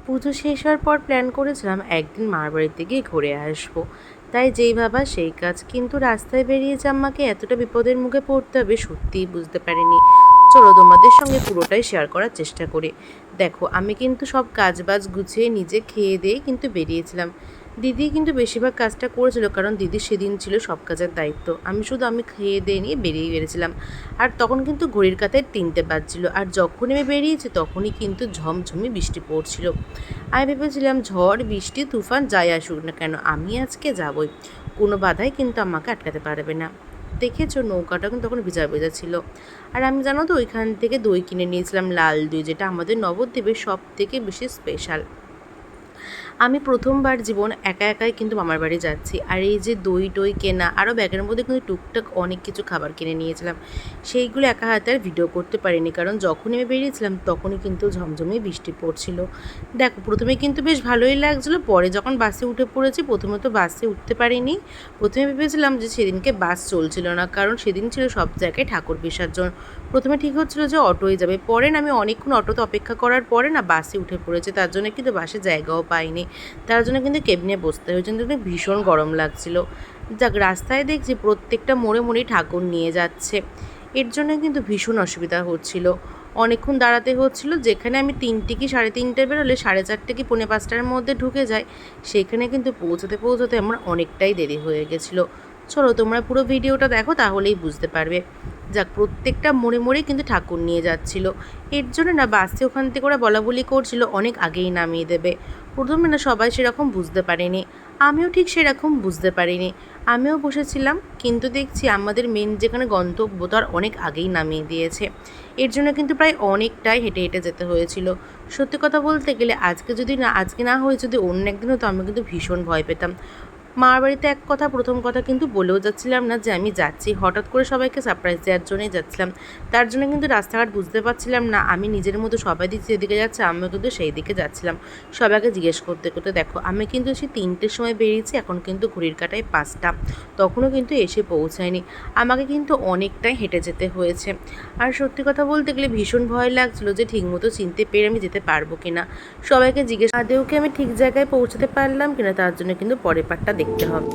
পুজো শেষ হওয়ার পর প্ল্যান করেছিলাম একদিন মার বাড়িতে গিয়ে ঘুরে আসবো। তাই যেই ভাবা সেই কাজ, কিন্তু রাস্তায় বেরিয়ে যে আমাকে এতটা বিপদের মুখে পড়তে হবে সত্যিই বুঝতে পারিনি। চলো তোমাদের সঙ্গে পুরোটাই শেয়ার করার চেষ্টা করি। দেখো, আমি কিন্তু সব কাজ বাজ গুছিয়ে নিজে খেয়ে দিয়ে কিন্তু বেরিয়েছিলাম। দিদি কিন্তু বেশিরভাগ কাজটা করেছিল, কারণ দিদি সেদিন ছিল সব কাজের দায়িত্ব। আমি খেয়ে দিয়ে নিয়ে বেরিয়ে বেরিয়েছিলাম। আর তখন কিন্তু ঘড়ির কাঁটায় 3টে বাজছিল, আর যখনই আমি বেরিয়েছি তখনই কিন্তু ঝমঝমি বৃষ্টি পড়ছিল। আমি ভেবেছিলাম ঝড় বৃষ্টি তুফান যাই আসুক না কেন আমি আজকে যাবই, কোনো বাধাই কিন্তু আমাকে আটকাতে পারবে না। দেখেছো, নৌকাটা কিন্তু তখন ভিজা ভিজা ছিল। আর আমি জানো তো ওইখান থেকে দই কিনে নিয়েছিলাম, লাল দই, যেটা আমাদের নবদ্বীপের সব থেকে বেশি স্পেশাল। আমি প্রথমবার জীবন একা একাই কিন্তু মামার বাড়ি যাচ্ছি, আর এই যে দই টই কেনা, আরও ব্যাগের মধ্যে কিন্তু টুকটাক অনেক কিছু খাবার কিনে নিয়েছিলাম। সেইগুলো একা হাতে আর ভিডিও করতে পারিনি, কারণ যখনই আমি বেরিয়েছিলাম তখনই কিন্তু ঝমঝমে বৃষ্টি পড়ছিল। দেখো, প্রথমে কিন্তু বেশ ভালোই লাগছিলো, পরে যখন বাসে উঠে পড়েছি, প্রথমে তো বাসে উঠতে পারিনি। প্রথমে ভেবেছিলাম যে সেদিনকে বাস চলছিল না, কারণ সেদিন ছিল সব জায়গায় ঠাকুর বিসর্জন। প্রথমে ঠিক হচ্ছিল যে অটোয় যাবে, পরে না আমি অনেকক্ষণ অটোতে অপেক্ষা করার পরে না বাসে উঠে পড়েছে, তার জন্য কিন্তু বাসে জায়গাও পাইনি। তার জন্য কিন্তু কেবিনে বসতে হয়েছে, কিন্তু ভীষণ গরম লাগছিল। যাক, রাস্তায় দেখছি প্রত্যেকটা মোড়ে মোড়েই ঠাকুর নিয়ে যাচ্ছে, এর জন্য কিন্তু ভীষণ অসুবিধা হচ্ছিল। অনেকক্ষণ দাঁড়াতে হচ্ছিল, যেখানে আমি 3টে কি 3:30 বেরোলে 4:30 কি 4:45টার মধ্যে ঢুকে যাই, সেখানে কিন্তু পৌঁছতে পৌঁছতে আমার অনেকটাই দেরি হয়ে গেছিলো। চলো তোমরা পুরো ভিডিওটা দেখো, তাহলেই বুঝতে পারবে। যাক, প্রত্যেকটা মোড়ে মোড়ে কিন্তু ঠাকুর নিয়ে যাচ্ছিল। এর জন্য না বাসে ওখান থেকে ওরা বলা বলি করছিল অনেক আগেই নামিয়ে দেবে। প্রথমে না সবাই সেরকম বুঝতে পারেনি, আমিও ঠিক সেরকম বুঝতে পারিনি। আমিও বসেছিলাম, কিন্তু দেখছি আমাদের মেন যেখানে গন্তব্য তার অনেক আগেই নামিয়ে দিয়েছে। এর জন্য কিন্তু প্রায় অনেকটাই হেঁটে হেঁটে যেতে হয়েছিল। সত্যি কথা বলতে গেলে আজকে না হয়ে যদি অন্য একদিন হতো, আমি কিন্তু ভীষণ ভয় পেতাম। মার বাড়িতে এক কথা, প্রথম কথা কিন্তু বলেও যাচ্ছিলাম না যে আমি যাচ্ছি, হঠাৎ করে সবাইকে সারপ্রাইজ দেওয়ার জন্যই যাচ্ছিলাম। তার জন্য কিন্তু রাস্তাঘাট বুঝতে পারছিলাম না, আমি নিজের মতো সবাই দিকে যেদিকে যাচ্ছে আমিও কিন্তু সেই দিকে যাচ্ছিলাম। সবাইকে জিজ্ঞেস করতে করতে দেখো, আমি কিন্তু সেই 3টের সময় বেরিয়েছি, এখন কিন্তু ঘড়ির কাঁটায় 5টা, তখনও কিন্তু এসে পৌঁছায়নি। আমাকে কিন্তু অনেকটাই হেঁটে যেতে হয়েছে। আর সত্যি কথা বলতে গেলে ভীষণ ভয় লাগছিলো যে ঠিকমতো চিনতে পেরে আমি যেতে পারবো কিনা। সবাইকে জিজ্ঞেস আদেও কি আমি ঠিক জায়গায় পৌঁছাতে পারলাম কিনা, তার জন্য কিন্তু পরের পার্টটা দেখতে হবে।